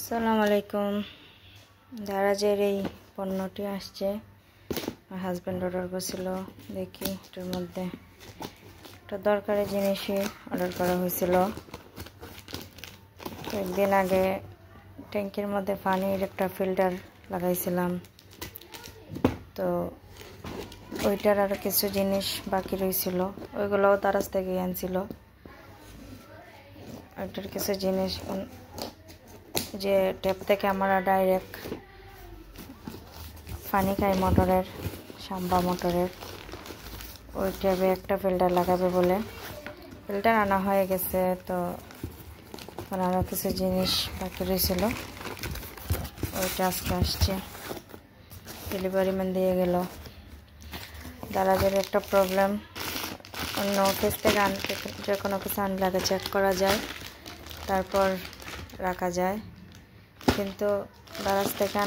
আসসালামু আলাইকুম। দারাজের এই পণ্যটি আসছে, আমার হাজব্যান্ড অর্ডার করেছিল। দেখি এটার মধ্যে একটা দরকারি জিনিসই অর্ডার করা হয়েছিল। কয়েকদিন আগে ট্যাঙ্কির মধ্যে পানির একটা ফিল্টার লাগাইছিলাম, তো ওইটার আরও কিছু জিনিস বাকি রয়েছিল, ওইগুলোও দারাজ থেকে আনছিল। ওইটার কিছু জিনিস যে ট্যাপ থেকে আমরা ডাইরেক্ট পানি খাই মোটরের, সাম্বা মোটরের, ওই ট্যাপে একটা ফিল্টার লাগাবে বলে ফিল্টার আনা হয়ে গেছে। তো আরও কিছু জিনিস বাকি রয়েছিল, ওইটা আজকে আসছে, ডেলিভারি ম্যান দিয়ে গেল। দারাজের একটা প্রবলেম, অন্য অফিস থেকে যে কোনো কিছু আনলে আগে চেক করা যায়, তারপর রাখা যায়, কিন্তু দারাজ থেকে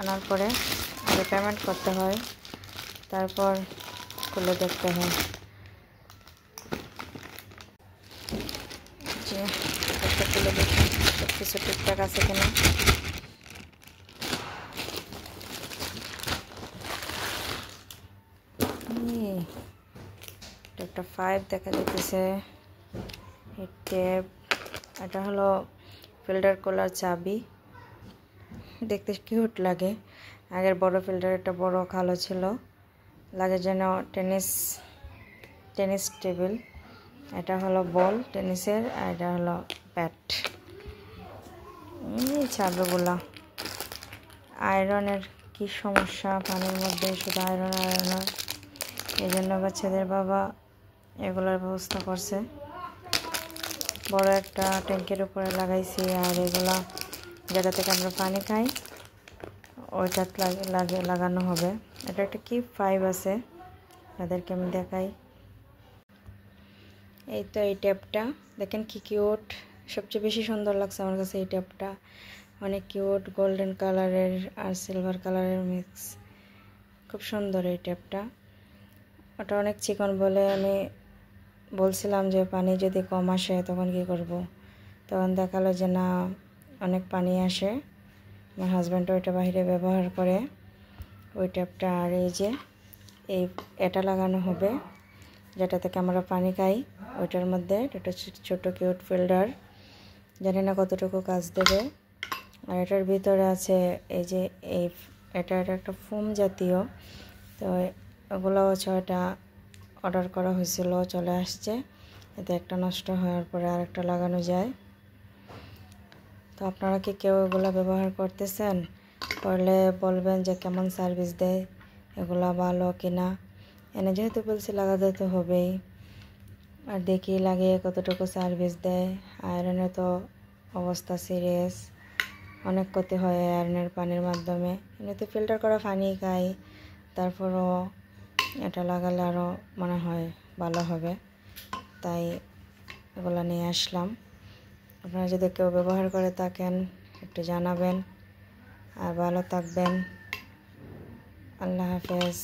আনার পরে আগে পেমেন্ট করতে হয়, তারপর খুলে দেখতে হয় যে খুলে দেখি সব কিছু ঠিকঠাক আছে কিনা। একটা 5 দেখা যাইতেছে, ট্যাপ, এটা হলো ফিল্টার খোলার চাবি, দেখতে কিউট লাগে। আগের বড় ফিল্টার একটা বড় কালো ছিল, লাগে যেন টেনিস টেবিল। এটা হলো বল টেনিসের, আর এটা হলো ব্যাট। এই চাবিগুলা আয়রনের কি সমস্যা, পানির মধ্যে শুধু আয়রন, এই জন্য বাচ্চাদের বাবা এগুলোর ব্যবস্থা করছে। বড় একটা ট্যাঙ্কের উপরে লাগাইছি, আর এগুলা যেটা থেকে আমরা পানি খাই ওইটা লাগানো হবে। এটা একটা কি 5 আছে, তাদেরকে আমি দেখাই। এই তো এই ট্যাপটা দেখেন কি কিউট, সবচেয়ে বেশি সুন্দর লাগছে আমার কাছে এই ট্যাপটা, অনেক কিউট, গোল্ডেন কালারের আর সিলভার কালারের মিক্স, খুব সুন্দর এই ট্যাপটা। ওটা অনেক চিকন বলে আমি বলছিলাম যে পানি যদি কম আসে তখন কি করব, তখন দেখালো যে না, অনেক পানি আসে। আমার হাজব্যান্ড ওইটা বাইরে ব্যবহার করে ওই ট্যাপটা। আর এই যে এটা লাগানো হবে যেটা থেকে আমরা পানি খাই, ওইটার মধ্যে একটা ছোট কিউট ফিল্টার, জানি না কতটুকু কাজ দেবে। আর এটার ভিতরে আছে এই যে এটা একটা ফোম জাতীয়, তো ওগুলো 6টা অর্ডার করা হয়েছিল, চলে আসছে। এতে একটা নষ্ট হওয়ার পরে আরেকটা লাগানো যায়। তো আপনারা কি কেউ এগুলো ব্যবহার করতেছেন? করলে বলবেন যে কেমন সার্ভিস দেয়, এগুলো ভালো কিনা। এনে যেহেতু বলছি লাগাতে তো হবেই, আর দেখি লাগিয়ে কতটুকু সার্ভিস দেয়। আয়রনের তো অবস্থা সিরিয়াস, অনেক ক্ষতি হয় আয়রনের পানির মাধ্যমে। এমনিতে ফিল্টার করা পানি খাই, তারপরও এটা লাগালে আরও মনে হয় ভালো হবে, তাই এগুলো নিয়ে আসলাম। আপনারা যদি কেউ ব্যবহার করে থাকেন একটু জানাবেন, আর ভালো থাকবেন। আল্লাহ হাফেজ।